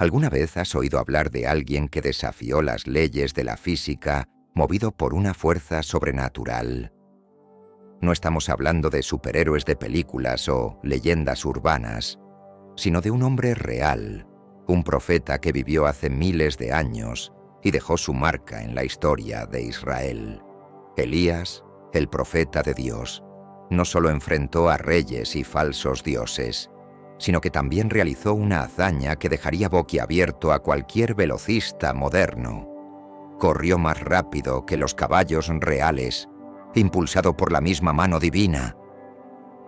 ¿Alguna vez has oído hablar de alguien que desafió las leyes de la física movido por una fuerza sobrenatural? No estamos hablando de superhéroes de películas o leyendas urbanas, sino de un hombre real, un profeta que vivió hace miles de años y dejó su marca en la historia de Israel. Elías, el profeta de Dios, no solo enfrentó a reyes y falsos dioses, sino que también realizó una hazaña que dejaría boquiabierto a cualquier velocista moderno. Corrió más rápido que los caballos reales, impulsado por la misma mano divina.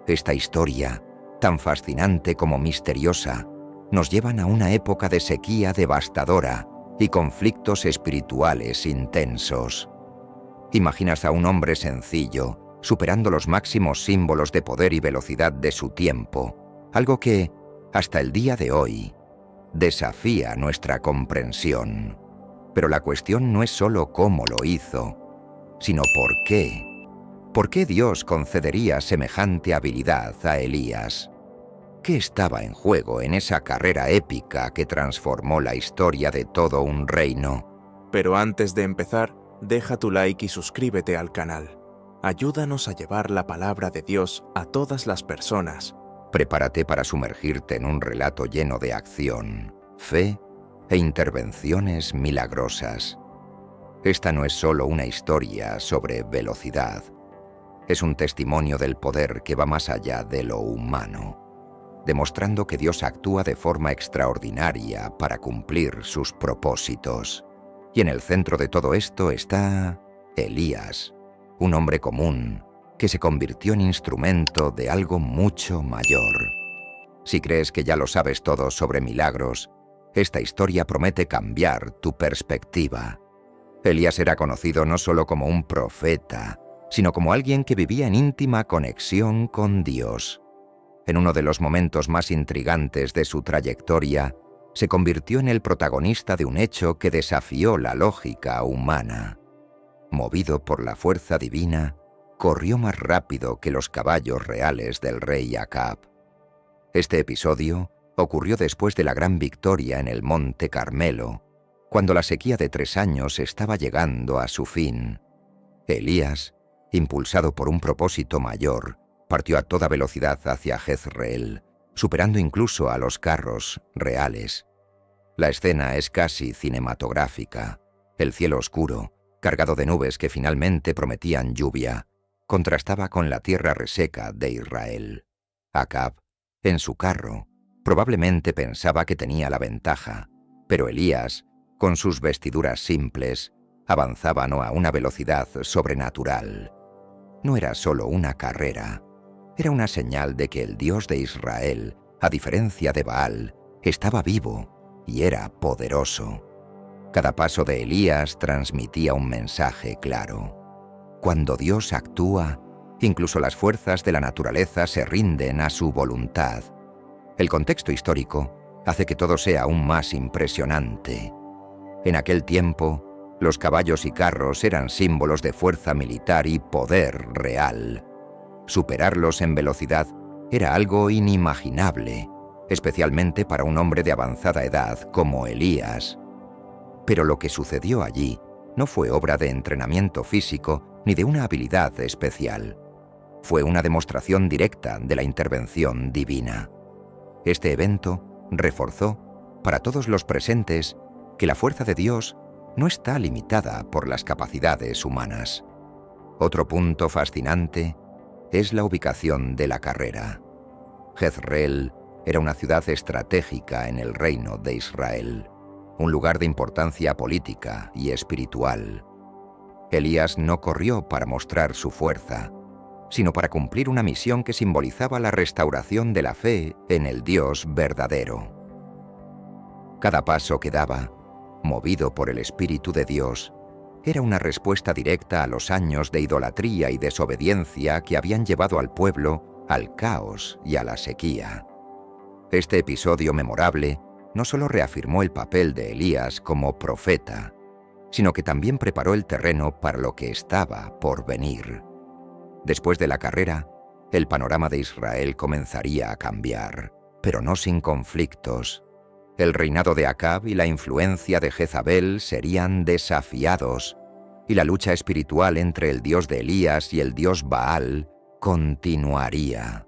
Esta historia, tan fascinante como misteriosa, nos llevan a una época de sequía devastadora y conflictos espirituales intensos. Imaginas a un hombre sencillo, superando los máximos símbolos de poder y velocidad de su tiempo, algo que, hasta el día de hoy, desafía nuestra comprensión. Pero la cuestión no es solo cómo lo hizo, sino por qué. ¿Por qué Dios concedería semejante habilidad a Elías? ¿Qué estaba en juego en esa carrera épica que transformó la historia de todo un reino? Pero antes de empezar, deja tu like y suscríbete al canal. Ayúdanos a llevar la palabra de Dios a todas las personas. Prepárate para sumergirte en un relato lleno de acción, fe e intervenciones milagrosas. Esta no es solo una historia sobre velocidad. Es un testimonio del poder que va más allá de lo humano, demostrando que Dios actúa de forma extraordinaria para cumplir sus propósitos. Y en el centro de todo esto está Elías, un hombre común que se convirtió en instrumento de algo mucho mayor. Si crees que ya lo sabes todo sobre milagros, esta historia promete cambiar tu perspectiva. Elías era conocido no solo como un profeta, sino como alguien que vivía en íntima conexión con Dios. En uno de los momentos más intrigantes de su trayectoria, se convirtió en el protagonista de un hecho que desafió la lógica humana. Movido por la fuerza divina, corrió más rápido que los caballos reales del rey Acab. Este episodio ocurrió después de la gran victoria en el Monte Carmelo, cuando la sequía de 3 años estaba llegando a su fin. Elías, impulsado por un propósito mayor, partió a toda velocidad hacia Jezreel, superando incluso a los carros reales. La escena es casi cinematográfica. El cielo oscuro, cargado de nubes que finalmente prometían lluvia, contrastaba con la tierra reseca de Israel. Acab, en su carro, probablemente pensaba que tenía la ventaja, pero Elías, con sus vestiduras simples, avanzaba a una velocidad sobrenatural. No era solo una carrera, era una señal de que el Dios de Israel, a diferencia de Baal, estaba vivo y era poderoso. Cada paso de Elías transmitía un mensaje claro. Cuando Dios actúa, incluso las fuerzas de la naturaleza se rinden a su voluntad. El contexto histórico hace que todo sea aún más impresionante. En aquel tiempo, los caballos y carros eran símbolos de fuerza militar y poder real. Superarlos en velocidad era algo inimaginable, especialmente para un hombre de avanzada edad como Elías. Pero lo que sucedió allí no fue obra de entrenamiento físico ni de una habilidad especial. Fue una demostración directa de la intervención divina. Este evento reforzó para todos los presentes que la fuerza de Dios no está limitada por las capacidades humanas. Otro punto fascinante es la ubicación de la carrera. Jezreel era una ciudad estratégica en el reino de Israel, un lugar de importancia política y espiritual. Elías no corrió para mostrar su fuerza, sino para cumplir una misión que simbolizaba la restauración de la fe en el Dios verdadero. Cada paso que daba, movido por el Espíritu de Dios, era una respuesta directa a los años de idolatría y desobediencia que habían llevado al pueblo al caos y a la sequía. Este episodio memorable no solo reafirmó el papel de Elías como profeta, sino que también preparó el terreno para lo que estaba por venir. Después de la carrera, el panorama de Israel comenzaría a cambiar, pero no sin conflictos. El reinado de Acab y la influencia de Jezabel serían desafiados, y la lucha espiritual entre el dios de Elías y el dios Baal continuaría.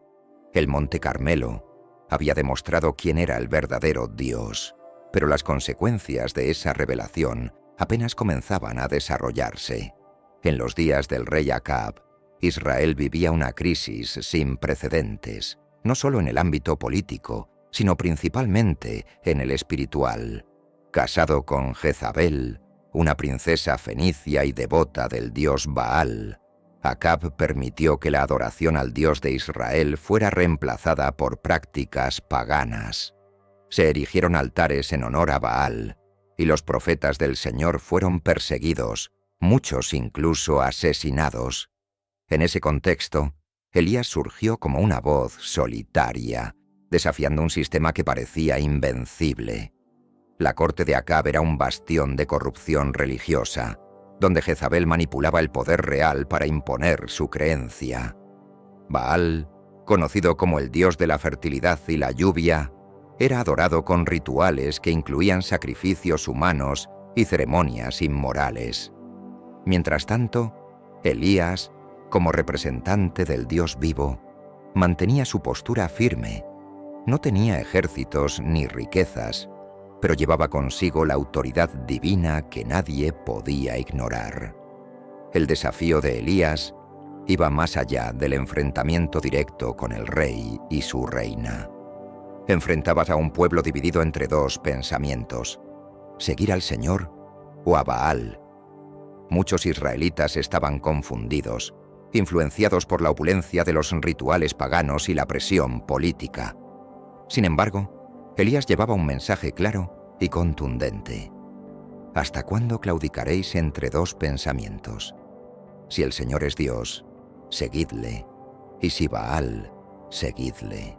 El Monte Carmelo había demostrado quién era el verdadero Dios, pero las consecuencias de esa revelación apenas comenzaban a desarrollarse. En los días del rey Acab, Israel vivía una crisis sin precedentes, no solo en el ámbito político, sino principalmente en el espiritual. Casado con Jezabel, una princesa fenicia y devota del dios Baal, Acab permitió que la adoración al Dios de Israel fuera reemplazada por prácticas paganas. Se erigieron altares en honor a Baal, y los profetas del Señor fueron perseguidos, muchos incluso asesinados. En ese contexto, Elías surgió como una voz solitaria, desafiando un sistema que parecía invencible. La corte de Acab era un bastión de corrupción religiosa, donde Jezabel manipulaba el poder real para imponer su creencia. Baal, conocido como el dios de la fertilidad y la lluvia, era adorado con rituales que incluían sacrificios humanos y ceremonias inmorales. Mientras tanto, Elías, como representante del Dios vivo, mantenía su postura firme. No tenía ejércitos ni riquezas, pero llevaba consigo la autoridad divina que nadie podía ignorar. El desafío de Elías iba más allá del enfrentamiento directo con el rey y su reina. Enfrentabas a un pueblo dividido entre dos pensamientos: seguir al Señor o a Baal. Muchos israelitas estaban confundidos, influenciados por la opulencia de los rituales paganos y la presión política. Sin embargo, Elías llevaba un mensaje claro y contundente. ¿Hasta cuándo claudicaréis entre dos pensamientos? Si el Señor es Dios, seguidle, y si Baal, seguidle.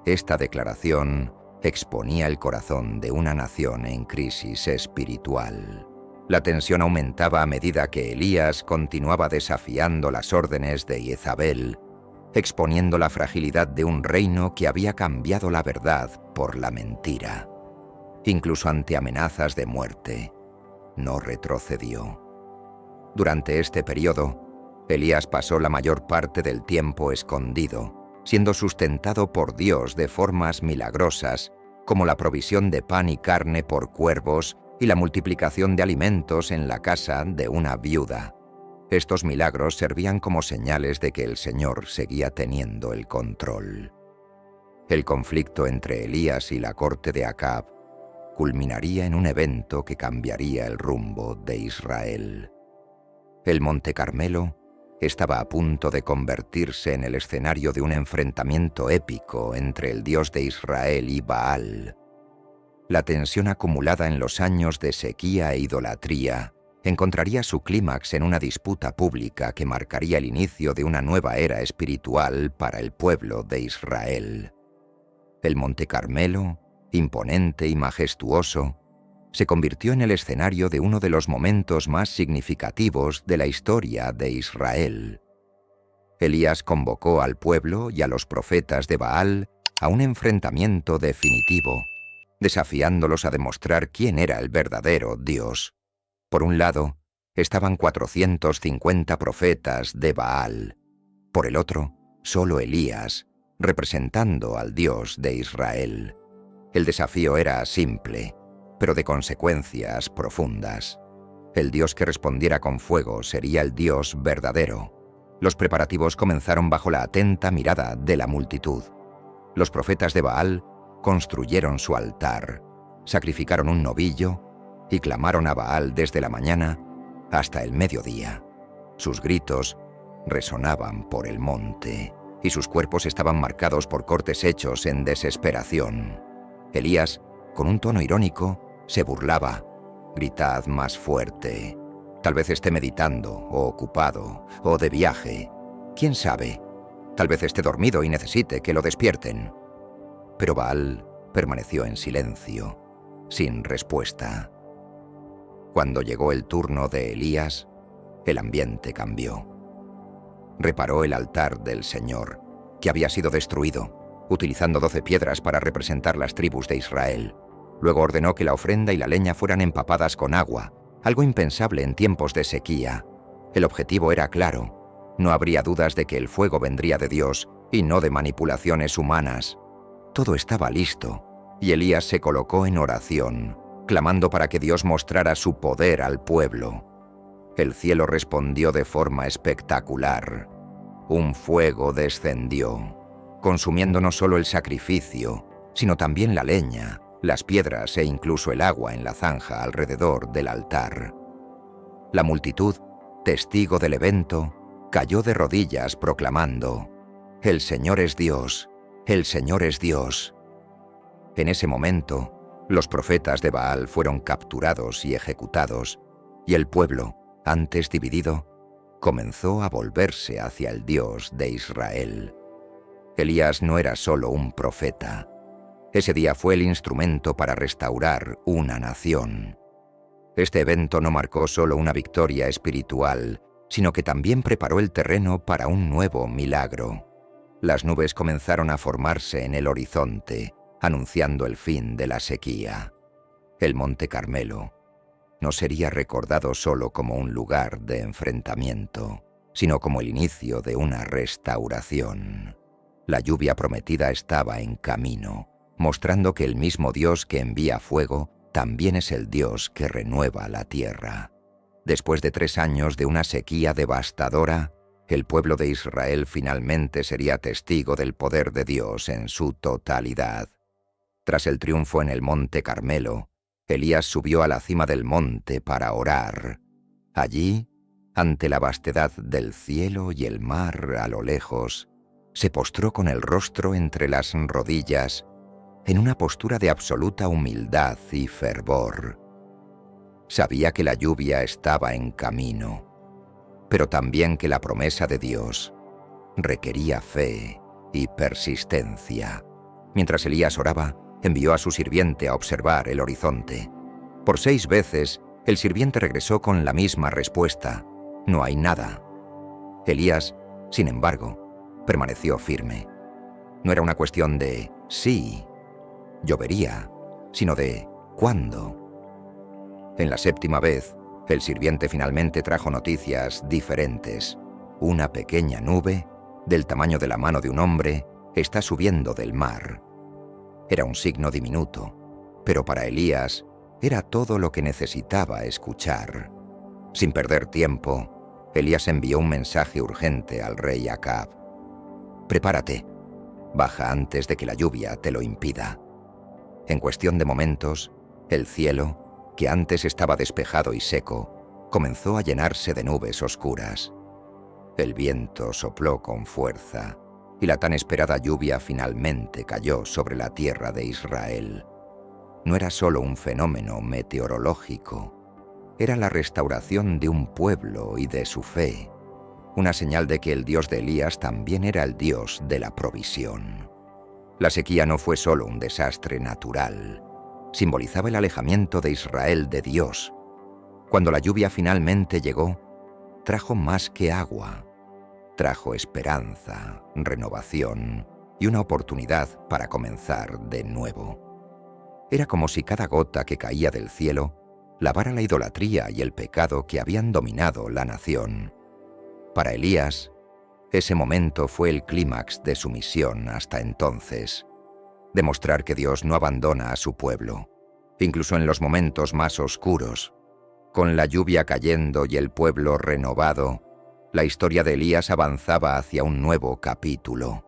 Esta declaración exponía el corazón de una nación en crisis espiritual. La tensión aumentaba a medida que Elías continuaba desafiando las órdenes de Jezabel, exponiendo la fragilidad de un reino que había cambiado la verdad por la mentira. Incluso ante amenazas de muerte, no retrocedió. Durante este periodo, Elías pasó la mayor parte del tiempo escondido, siendo sustentado por Dios de formas milagrosas, como la provisión de pan y carne por cuervos y la multiplicación de alimentos en la casa de una viuda. Estos milagros servían como señales de que el Señor seguía teniendo el control. El conflicto entre Elías y la corte de Acab culminaría en un evento que cambiaría el rumbo de Israel. El Monte Carmelo estaba a punto de convertirse en el escenario de un enfrentamiento épico entre el Dios de Israel y Baal. La tensión acumulada en los años de sequía e idolatría encontraría su clímax en una disputa pública que marcaría el inicio de una nueva era espiritual para el pueblo de Israel. El Monte Carmelo, imponente y majestuoso, se convirtió en el escenario de uno de los momentos más significativos de la historia de Israel. Elías convocó al pueblo y a los profetas de Baal a un enfrentamiento definitivo, desafiándolos a demostrar quién era el verdadero Dios. Por un lado, estaban 450 profetas de Baal. Por el otro, solo Elías, representando al Dios de Israel. El desafío era simple, pero de consecuencias profundas. El Dios que respondiera con fuego sería el Dios verdadero. Los preparativos comenzaron bajo la atenta mirada de la multitud. Los profetas de Baal construyeron su altar, sacrificaron un novillo y clamaron a Baal desde la mañana hasta el mediodía. Sus gritos resonaban por el monte y sus cuerpos estaban marcados por cortes hechos en desesperación. Elías, con un tono irónico, se burlaba: «Gritad más fuerte. Tal vez esté meditando, o ocupado, o de viaje. ¿Quién sabe? Tal vez esté dormido y necesite que lo despierten». Pero Baal permaneció en silencio, sin respuesta. Cuando llegó el turno de Elías, el ambiente cambió. Reparó el altar del Señor, que había sido destruido, utilizando 12 piedras para representar las tribus de Israel. Luego ordenó que la ofrenda y la leña fueran empapadas con agua, algo impensable en tiempos de sequía. El objetivo era claro. No habría dudas de que el fuego vendría de Dios y no de manipulaciones humanas. Todo estaba listo, y Elías se colocó en oración, clamando para que Dios mostrara su poder al pueblo. El cielo respondió de forma espectacular. Un fuego descendió, consumiendo no solo el sacrificio, sino también la leña, las piedras e incluso el agua en la zanja alrededor del altar. La multitud, testigo del evento, cayó de rodillas proclamando: «El Señor es Dios, el Señor es Dios». En ese momento, los profetas de Baal fueron capturados y ejecutados, y el pueblo, antes dividido, comenzó a volverse hacia el Dios de Israel. Elías no era solo un profeta. Ese día fue el instrumento para restaurar una nación. Este evento no marcó solo una victoria espiritual, sino que también preparó el terreno para un nuevo milagro. Las nubes comenzaron a formarse en el horizonte, anunciando el fin de la sequía. El Monte Carmelo no sería recordado solo como un lugar de enfrentamiento, sino como el inicio de una restauración. La lluvia prometida estaba en camino, mostrando que el mismo Dios que envía fuego también es el Dios que renueva la tierra. Después de 3 años de una sequía devastadora, el pueblo de Israel finalmente sería testigo del poder de Dios en su totalidad. Tras el triunfo en el Monte Carmelo, Elías subió a la cima del monte para orar. Allí, ante la vastedad del cielo y el mar a lo lejos, se postró con el rostro entre las rodillas, en una postura de absoluta humildad y fervor. Sabía que la lluvia estaba en camino, pero también que la promesa de Dios requería fe y persistencia. Mientras Elías oraba, envió a su sirviente a observar el horizonte. Por 6 veces, el sirviente regresó con la misma respuesta: «No hay nada». Elías, sin embargo, permaneció firme. No era una cuestión de «sí, llovería», sino de «¿cuándo?». En la 7ª vez, el sirviente finalmente trajo noticias diferentes. Una pequeña nube, del tamaño de la mano de un hombre, está subiendo del mar. Era un signo diminuto, pero para Elías era todo lo que necesitaba escuchar. Sin perder tiempo, Elías envió un mensaje urgente al rey Acab: «Prepárate, baja antes de que la lluvia te lo impida». En cuestión de momentos, el cielo, que antes estaba despejado y seco, comenzó a llenarse de nubes oscuras. El viento sopló con fuerza, y la tan esperada lluvia finalmente cayó sobre la tierra de Israel. No era solo un fenómeno meteorológico, era la restauración de un pueblo y de su fe, una señal de que el Dios de Elías también era el Dios de la provisión. La sequía no fue solo un desastre natural, simbolizaba el alejamiento de Israel de Dios. Cuando la lluvia finalmente llegó, trajo más que agua. Trajo esperanza, renovación y una oportunidad para comenzar de nuevo. Era como si cada gota que caía del cielo lavara la idolatría y el pecado que habían dominado la nación. Para Elías, ese momento fue el clímax de su misión hasta entonces: demostrar que Dios no abandona a su pueblo, incluso en los momentos más oscuros. Con la lluvia cayendo y el pueblo renovado, la historia de Elías avanzaba hacia un nuevo capítulo.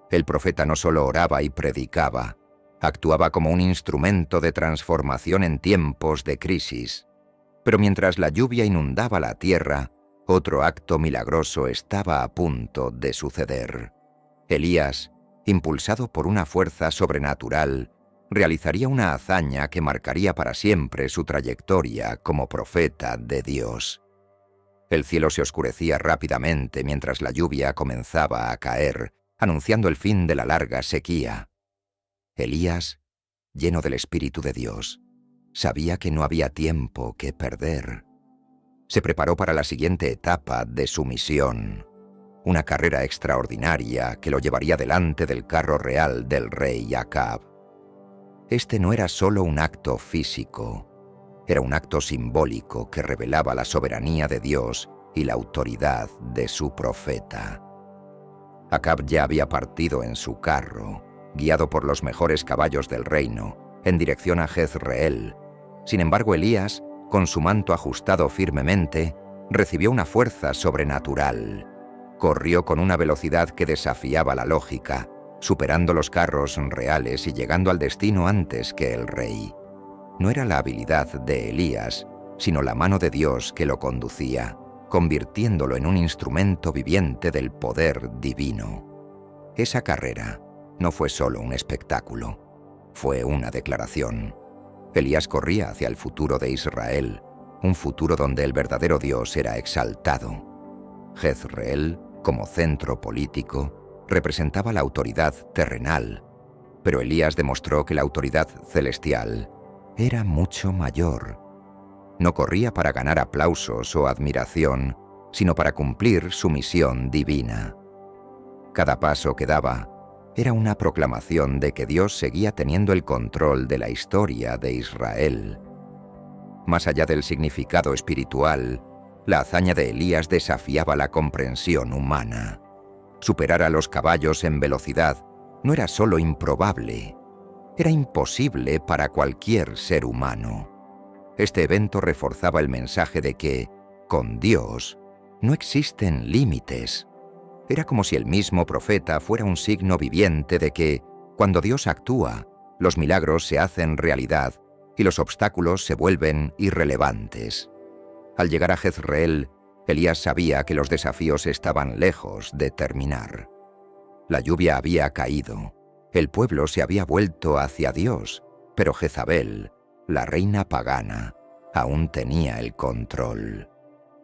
El profeta no solo oraba y predicaba, actuaba como un instrumento de transformación en tiempos de crisis. Pero mientras la lluvia inundaba la tierra, otro acto milagroso estaba a punto de suceder. Elías, impulsado por una fuerza sobrenatural, realizaría una hazaña que marcaría para siempre su trayectoria como profeta de Dios. El cielo se oscurecía rápidamente mientras la lluvia comenzaba a caer, anunciando el fin de la larga sequía. Elías, lleno del Espíritu de Dios, sabía que no había tiempo que perder. Se preparó para la siguiente etapa de su misión: una carrera extraordinaria que lo llevaría delante del carro real del rey Acab. Este no era solo un acto físico, era un acto simbólico que revelaba la soberanía de Dios y la autoridad de su profeta. Acab ya había partido en su carro, guiado por los mejores caballos del reino, en dirección a Jezreel. Sin embargo, Elías, con su manto ajustado firmemente, recibió una fuerza sobrenatural. Corrió con una velocidad que desafiaba la lógica, superando los carros reales y llegando al destino antes que el rey. No era la habilidad de Elías, sino la mano de Dios que lo conducía, convirtiéndolo en un instrumento viviente del poder divino. Esa carrera no fue solo un espectáculo, fue una declaración. Elías corría hacia el futuro de Israel, un futuro donde el verdadero Dios era exaltado. Jezreel, como centro político, representaba la autoridad terrenal, pero Elías demostró que la autoridad celestial era mucho mayor. No corría para ganar aplausos o admiración, sino para cumplir su misión divina. Cada paso que daba era una proclamación de que Dios seguía teniendo el control de la historia de Israel. Más allá del significado espiritual, la hazaña de Elías desafiaba la comprensión humana. Superar a los caballos en velocidad no era solo improbable, era imposible para cualquier ser humano. Este evento reforzaba el mensaje de que, con Dios, no existen límites. Era como si el mismo profeta fuera un signo viviente de que, cuando Dios actúa, los milagros se hacen realidad y los obstáculos se vuelven irrelevantes. Al llegar a Jezreel, Elías sabía que los desafíos estaban lejos de terminar. La lluvia había caído, el pueblo se había vuelto hacia Dios, pero Jezabel, la reina pagana, aún tenía el control.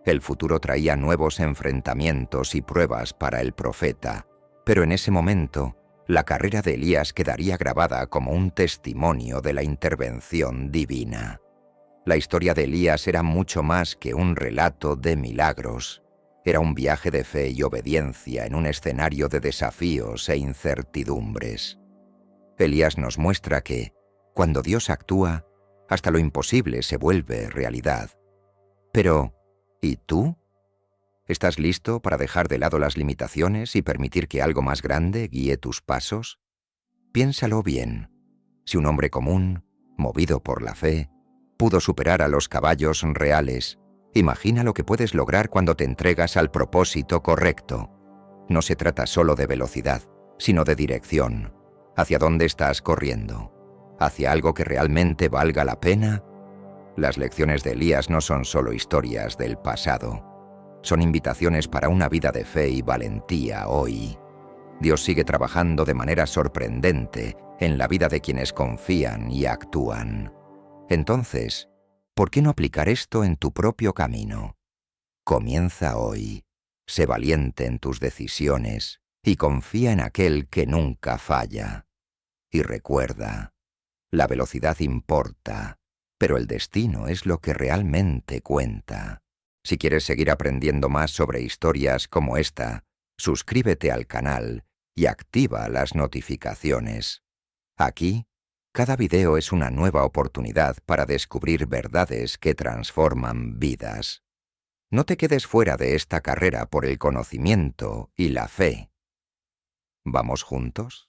El futuro traía nuevos enfrentamientos y pruebas para el profeta, pero en ese momento, la carrera de Elías quedaría grabada como un testimonio de la intervención divina. La historia de Elías era mucho más que un relato de milagros. Era un viaje de fe y obediencia en un escenario de desafíos e incertidumbres. Elías nos muestra que, cuando Dios actúa, hasta lo imposible se vuelve realidad. Pero, ¿y tú? ¿Estás listo para dejar de lado las limitaciones y permitir que algo más grande guíe tus pasos? Piénsalo bien. Si un hombre común, movido por la fe, pudo superar a los caballos reales, imagina lo que puedes lograr cuando te entregas al propósito correcto. No se trata solo de velocidad, sino de dirección. ¿Hacia dónde estás corriendo? ¿Hacia algo que realmente valga la pena? Las lecciones de Elías no son solo historias del pasado. Son invitaciones para una vida de fe y valentía hoy. Dios sigue trabajando de manera sorprendente en la vida de quienes confían y actúan. Entonces, ¿por qué no aplicar esto en tu propio camino? Comienza hoy, sé valiente en tus decisiones y confía en aquel que nunca falla. Y recuerda, la velocidad importa, pero el destino es lo que realmente cuenta. Si quieres seguir aprendiendo más sobre historias como esta, suscríbete al canal y activa las notificaciones. Aquí, cada video es una nueva oportunidad para descubrir verdades que transforman vidas. No te quedes fuera de esta carrera por el conocimiento y la fe. ¿Vamos juntos?